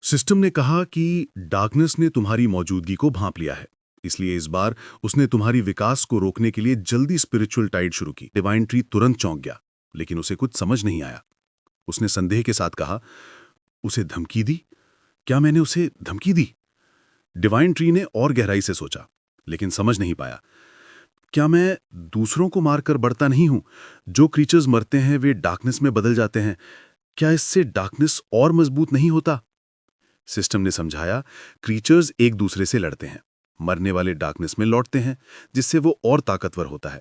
System ने कहा कि डार्कनेस ने तुम्हारी मौजूदगी को भांप लिया है। इसलिए इस बार उसने तुम्हारी विकास को रोकने के लिए जल्दी स्पिरिचुअल टाइड शुरू की। डिवाइन ट्री तुरंत चौंक गया, लेकिन उसे कुछ समझ नहीं आया। उसने संदेह के साथ कहा, उसे धमकी दी? क्या मैंने उसे धमकी दी? डिवाइन ट्री ने और गहराई से सोचा, लेकिन समझ नहीं पाया। क्या मैं दूसरों को मारकर बढ़ता नहीं हूं? जो क्रीचर्स मरते हैं वे डार्कनेस में बदल जाते हैं। क्या इससे डार्कनेस और मजबूत नहीं होता? सिस्टम ने समझाया, क्रीचर्स एक दूसरे से लड़ते हैं, मरने वाले डार्कनेस में लौटते हैं, जिससे वो और ताकतवर होता है।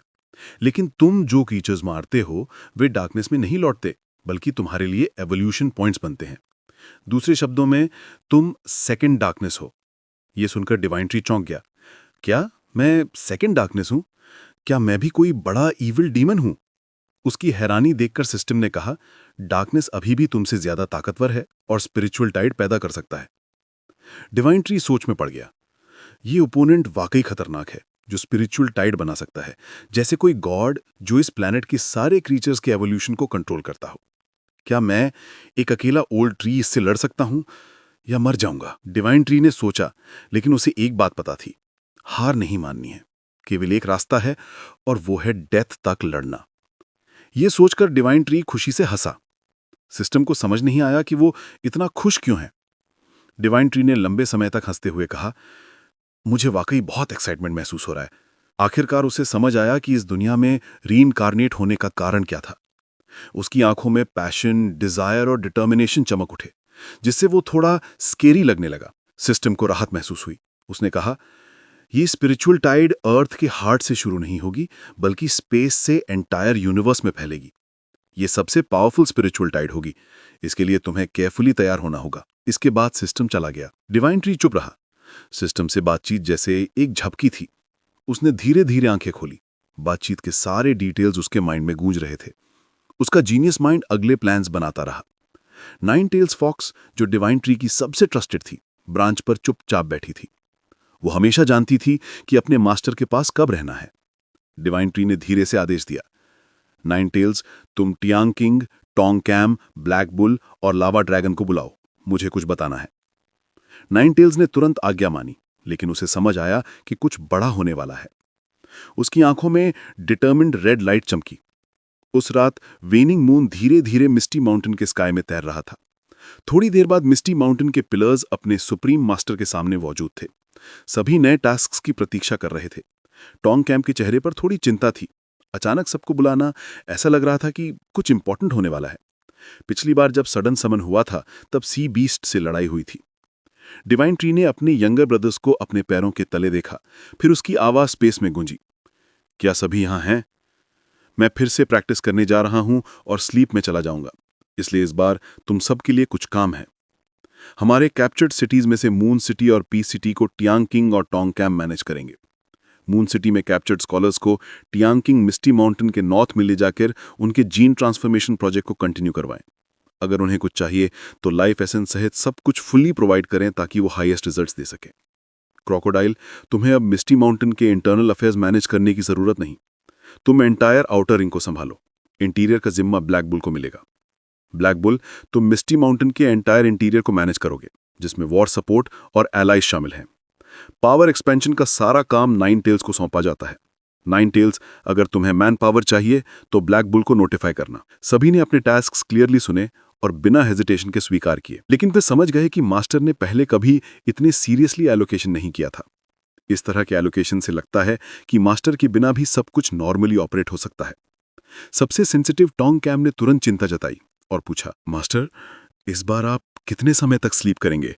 लेकिन तुम जो क्रीचर्स मारते हो वे डार्कनेस में नहीं लौटते, बल्कि तुम्हारे लिए एवोल्यूशन पॉइंट्स बनते हैं। दूसरे शब्दों में, तुम सेकंड डार्कनेस हो। यह सुनकर डिवाइन ट्री चौंक गया। क्या मैं सेकंड डार्कनेस हूं? क्या मैं भी कोई बड़ा इविल डीमन हूं? उसकी हैरानी देखकर सिस्टम ने कहा, डार्कनेस अभी भी तुमसे ज्यादा ताकतवर है और स्पिरिचुअल टाइड पैदा कर सकता है। डिवाइन ट्री सोच में पड़ गया। ये ओपोनेंट वाकई खतरनाक है, जो स्पिरिचुअल टाइड बना सकता है, जैसे कोई गॉड जो इस प्लैनेट की सारे क्रीचर्स के एवोल्यूशन को कंट्रोल करता हो। क्या मैं एक अकेला ओल्ड ट्री इससे लड़ सकता हूं या मर जाऊंगा? डिवाइन ट्री ने सोचा, लेकिन उसे एक बात पता थी, हार नहीं माननी है। केवल एक रास्ता है, और वो है डेथ तक लड़ना। यह सोचकर डिवाइन ट्री खुशी से हंसा। सिस्टम को समझ नहीं आया कि वो इतना खुश क्यों है। डिवाइन ट्री ने लंबे समय तक हंसते हुए कहा, मुझे वाकई बहुत एक्साइटमेंट महसूस हो रहा है। आखिरकार उसे समझ आया कि इस दुनिया में रीइंकार्नेट होने का कारण क्या था। उसकी आंखों में पैशन, डिजायर और डिटर्मिनेशन चमक उठे, जिससे वो थोड़ा स्केरी लगने लगा। सिस्टम को राहत महसूस हुई। उसने कहा, ये स्पिरिचुअल टाइड अर्थ के हार्ट से शुरू नहीं होगी, बल्कि स्पेस से एंटायर यूनिवर्स में फैलेगी। ये सबसे पावरफुल स्पिरिचुअल टाइड होगी। इसके लिए तुम्हें केयरफुली तैयार होना होगा। इसके बाद सिस्टम चला गया। डिवाइन ट्री चुप रहा। सिस्टम से बातचीत जैसे एक झपकी थी। उसने धीरे धीरे आंखें खोली। बातचीत के सारे डिटेल्स उसके माइंड में गूंज रहे थे। उसका जीनियस माइंड अगले प्लान्स बनाता रहा। नाइन टेल्स फॉक्स, जो डिवाइन ट्री की सबसे ट्रस्टेड थी, ब्रांच पर चुपचाप बैठी थी। वो हमेशा जानती थी कि अपने मास्टर के पास कब रहना है। डिवाइन ट्री ने धीरे से आदेश दिया, नाइन टेल्स, तुम टियांग king, Tong cam, black bull और लावा ड्रैगन को बुलाओ। मुझे कुछ बताना है। नाइन टेल्स ने तुरंत आज्ञा मानी, लेकिन उसे समझ आया कि कुछ बड़ा होने वाला है। उसकी आंखों में डिटर्मिन्ड रेड लाइट चमकी। उस रात वेनिंग मून धीरे धीरे मिस्टी माउंटेन के स्काई में तैर रहा था। थोड़ी देर बाद मिस्टी माउंटेन के पिलर्स अपने सुप्रीम मास्टर के सामने मौजूद थे। सभी नए टास्क्स की प्रतीक्षा कर रहे थे। टोंग कैम के चेहरे पर थोड़ी चिंता थी। अचानक सबको बुलाना, ऐसा लग रहा था कि कुछ इंपॉर्टेंट होने वाला है। पिछली बार जब सडन समन हुआ था, तब सी बीस्ट से लड़ाई हुई थी। डिवाइन ट्री ने अपने यंगर ब्रदर्स को अपने पैरों के तले देखा। फिर उसकी आवाज स्पेस में गूंजी, क्या सभी यहां हैं? मैं फिर से प्रैक्टिस करने जा रहा हूं और स्लीप में चला जाऊंगा, इसलिए इस बार तुम सबके लिए कुछ काम है। हमारे कैप्चर्ड सिटीज में से मून सिटी और पीस सिटी को टियांग किंग और टोंग कैम मैनेज करेंगे। मून सिटी में कैप्चर्ड स्कॉलर्स को टियांग किंग मिस्टी माउंटेन के नॉर्थ में ले जाकर उनके जीन ट्रांसफॉर्मेशन प्रोजेक्ट को कंटिन्यू करवाएं। अगर उन्हें कुछ चाहिए तो लाइफ एसेंस सहित सब कुछ फुल्ली प्रोवाइड करें, ताकि वो हाईएस्ट रिजल्ट्स दे सके। क्रोकोडाइल, तुम्हें अब मिस्टी माउंटेन के इंटरनल अफेयर्स मैनेज करने की जरूरत नहीं। तुम एंटायर आउटर रिंग को संभालो। इंटीरियर का जिम्मा ब्लैक बुल को मिलेगा। ब्लैक बुल, तुम मिस्टी माउंटेन के एंटायर इंटीरियर को मैनेज करोगे, जिसमें वॉर सपोर्ट और एलाइज शामिल हैं। पावर एक्सपेंशन का सारा काम नाइन टेल्स को सौंपा जाता है। नाइन टेल्स, अगर तुम्हें मैन पावर चाहिए तो ब्लैक बुल को नोटिफाई करना। सभी ने अपने टास्क्स क्लियरली सुने और बिना हेजिटेशन के स्वीकार किए, लेकिन वे समझ गए कि मास्टर ने पहले कभी इतने सीरियसली एलोकेशन नहीं किया था। इस तरह के एलोकेशन से लगता है कि मास्टर के बिना भी सब कुछ नॉर्मली ऑपरेट हो सकता है। सबसे सेंसिटिव टोंग कैम ने तुरंत चिंता जताई और पूछा, मास्टर, इस बार आप कितने समय तक स्लीप करेंगे?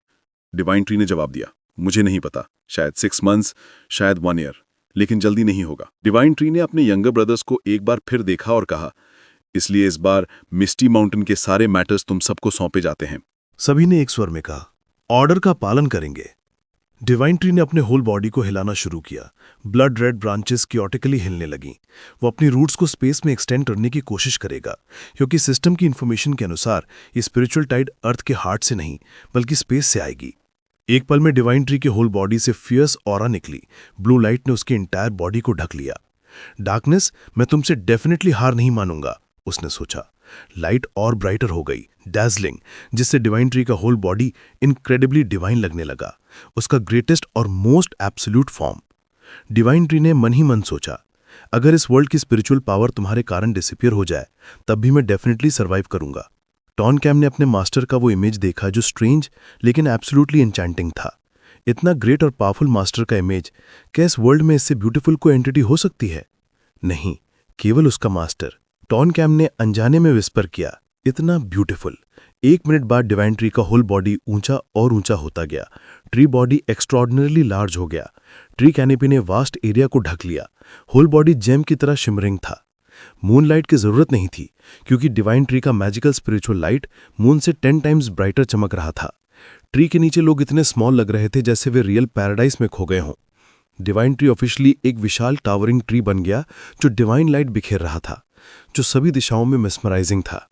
डिवाइन ट्री ने जवाब दिया, मुझे नहीं पता, शायद 6 मंथ्स, शायद 1 ईयर, लेकिन जल्दी नहीं होगा। डिवाइन ट्री ने अपने यंगर ब्रदर्स को एक बार फिर देखा और कहा, इसलिए इस बार मिस्टी माउंटेन के सारे मैटर्स तुम सबको सौंपे जाते हैं। सभी ने एक स्वर में कहा, ऑर्डर का पालन करेंगे। डिवाइन ट्री ने अपने होल बॉडी को हिलाना शुरू किया। ब्लड रेड ब्रांचेस क्योटिकली हिलने लगीं। वो अपनी रूट्स को स्पेस में एक्सटेंड करने की कोशिश करेगा, क्योंकि सिस्टम की इन्फॉर्मेशन के अनुसार ये स्पिरिचुअल टाइड अर्थ के हार्ट से नहीं, बल्कि स्पेस से आएगी। एक पल में डिवाइन ट्री के होल बॉडी से फियर्स ऑरा निकली। ब्लू लाइट ने उसके इंटायर बॉडी को ढक लिया। डार्कनेस, मैं तुमसे डेफिनेटली हार नहीं मानूंगा, उसने सोचा। लाइट और ब्राइटर हो गई, डैज़लिंग, जिससे डिवाइन ट्री का होल बॉडी इनक्रेडिबली डिवाइन लगने लगा, उसका ग्रेटेस्ट और most absolute form. Divine tree ने मन ही मन सोचा, अगर इस वर्ल्ड की स्पिरिचुअल पावर तुम्हारे कारण डिसअपियर हो जाए तब भी मैं डेफिनेटली सर्वाइव करूंगा। टॉन कैम ने अपने मास्टर का वो इमेज देखा जो स्ट्रेंज लेकिन एब्सोल्युटली एन्चैंटिंग था। इतना ग्रेट और पावरफुल मास्टर का इमेज, क्या इस वर्ल्ड में इससे ब्यूटीफुल कोई एंटिटी हो सकती है? नहीं, केवल उसका मास्टर। टॉन कैम ने अनजाने में विस्पर किया, इतना ब्यूटीफुल। 1 मिनट बाद डिवाइन ट्री का होल बॉडी ऊंचा और ऊंचा होता गया। ट्री बॉडी एक्स्ट्रॉर्डिनरली लार्ज हो गया। ट्री कैनेपी ने वास्ट एरिया को ढक लिया। होल बॉडी जेम की तरह शिमरिंग था। मूनलाइट की जरूरत नहीं थी, क्योंकि डिवाइन ट्री का मैजिकल स्पिरिचुअल लाइट मून से 10 टाइम्स ब्राइटर चमक रहा था। ट्री के नीचे लोग इतने स्मॉल लग रहे थे जैसे वे रियल पैराडाइस में खो गए हों। डिवाइन ट्री ऑफिशियली एक विशाल टावरिंग ट्री बन गया जो डिवाइन लाइट बिखेर रहा था, जो सभी दिशाओं में मेस्मराइजिंग था।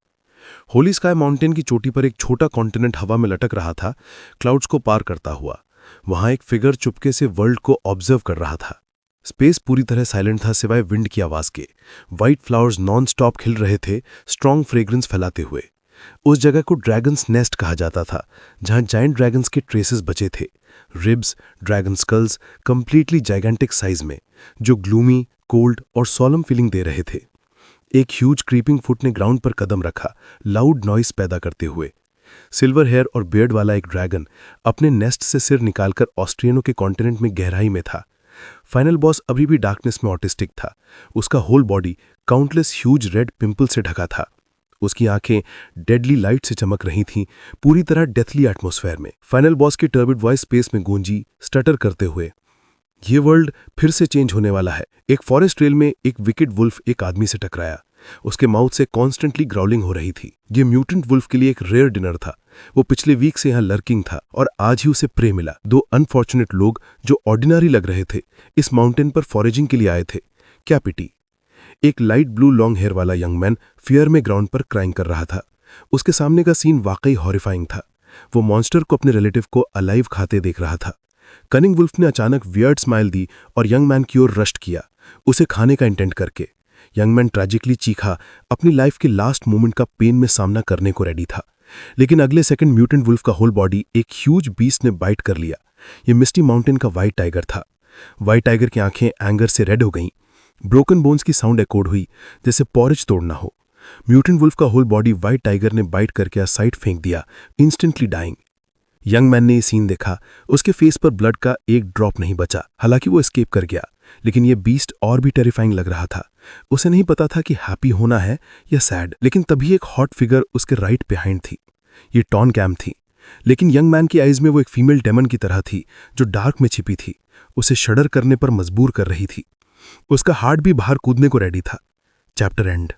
होली स्काई माउंटेन की चोटी पर एक छोटा कॉन्टिनेंट हवा में लटक रहा था, क्लाउड्स को पार करता हुआ। वहां एक फिगर चुपके से वर्ल्ड को ऑब्जर्व कर रहा था। स्पेस पूरी तरह साइलेंट था सिवाय विंड की आवाज के। व्हाइट फ्लावर्स नॉन स्टॉप खिल रहे थे, स्ट्रॉन्ग फ्रेग्रेंस फैलाते हुए। उस जगह को ड्रैगन्स नेस्ट कहा जाता था, जहां जायंट ड्रैगन्स के ट्रेसेस बचे थे। Ribs, dragon skulls, completely gigantic size में, जो ग्लूमी, कोल्ड और सॉलम फीलिंग दे रहे थे। एक ह्यूज क्रीपिंग फुट ने ग्राउंड पर कदम रखा, लाउड नॉइस पैदा करते हुए। सिल्वर हेयर और बियर्ड वाला एक ड्रैगन अपने नेस्ट से सिर निकालकर ऑस्ट्रियनों के कॉन्टिनेंट में गहराई में था। फाइनल बॉस अभी भी डार्कनेस में ऑटिस्टिक था। उसका whole body countless huge red pimple से ढका था। उसकी आंखें डेडली लाइट से चमक रही थीं, पूरी तरह डेथली एटमॉस्फेयर में। फाइनल बॉस की टर्बिड वॉइस स्पेस में गूंजी, स्टटर करते हुए, ये वर्ल्ड फिर से चेंज होने वाला है। एक फॉरेस्ट ट्रेल में एक विकेट वुल्फ एक आदमी से टकराया। उसके माउथ से कॉन्स्टेंटली ग्राउलिंग हो रही थी। ये म्यूटेंट वुल्फ के लिए एक रेयर डिनर था। वो पिछले वीक से यहाँ लर्किंग था और आज ही उसे प्रे मिला। 2 अनफॉर्चुनेट लोग जो ऑर्डिनरी लग रहे थे, इस माउंटेन पर फॉरेजिंग के लिए आए थे। क्या पिटी। एक लाइट ब्लू लॉन्ग हेयर वाला यंग मैन फियर में ग्राउंड पर क्राइंग कर रहा था। उसके सामने का सीन वाकई हॉरिफाइंग था। वो मॉन्स्टर को अपने रिलेटिव को अलाइव खाते देख रहा था। कनिंग वुल्फ ने अचानक वियर्ड स्माइल दी और यंग मैन की ओर रश्ट किया, उसे खाने का इंटेंट करके। यंग मैन ट्रेजिकली चीखा, अपनी लाइफ के लास्ट मोमेंट का पेन में सामना करने को रेडी था। लेकिन अगले सेकंड म्यूटेंट वुल्फ का होल बॉडी एक ह्यूज बीस्ट ने बाइट कर लिया। ये मिस्टी माउंटेन का व्हाइट टाइगर था। व्हाइट टाइगर की आंखें एंगर से रेड हो गईं। ब्रोकन बोन्स की साउंड एकोड हुई, जैसे पॉरेज तोड़ना हो। म्यूटेंट वुल्फ का होल बॉडी व्हाइट टाइगर ने बाइट करके साइड फेंक दिया, इंस्टेंटली डाइंग। यंग मैन ने ये सीन देखा। उसके फेस पर ब्लड का एक ड्रॉप नहीं बचा। हालांकि वो एस्केप कर गया, लेकिन ये बीस्ट और भी टेरिफाइंग लग रहा था। उसे नहीं पता था कि हैप्पी होना है या सैड। लेकिन तभी एक हॉट फिगर उसके राइट बिहाइंड थी। ये टॉन कैम थी, लेकिन यंग मैन की आइज में वो एक फीमेल डेमन की तरह थी, जो डार्क में छिपी थी, उसे शडर करने पर मजबूर कर रही थी। उसका हार्ट भी बाहर कूदने को रेडी था। Chapter and.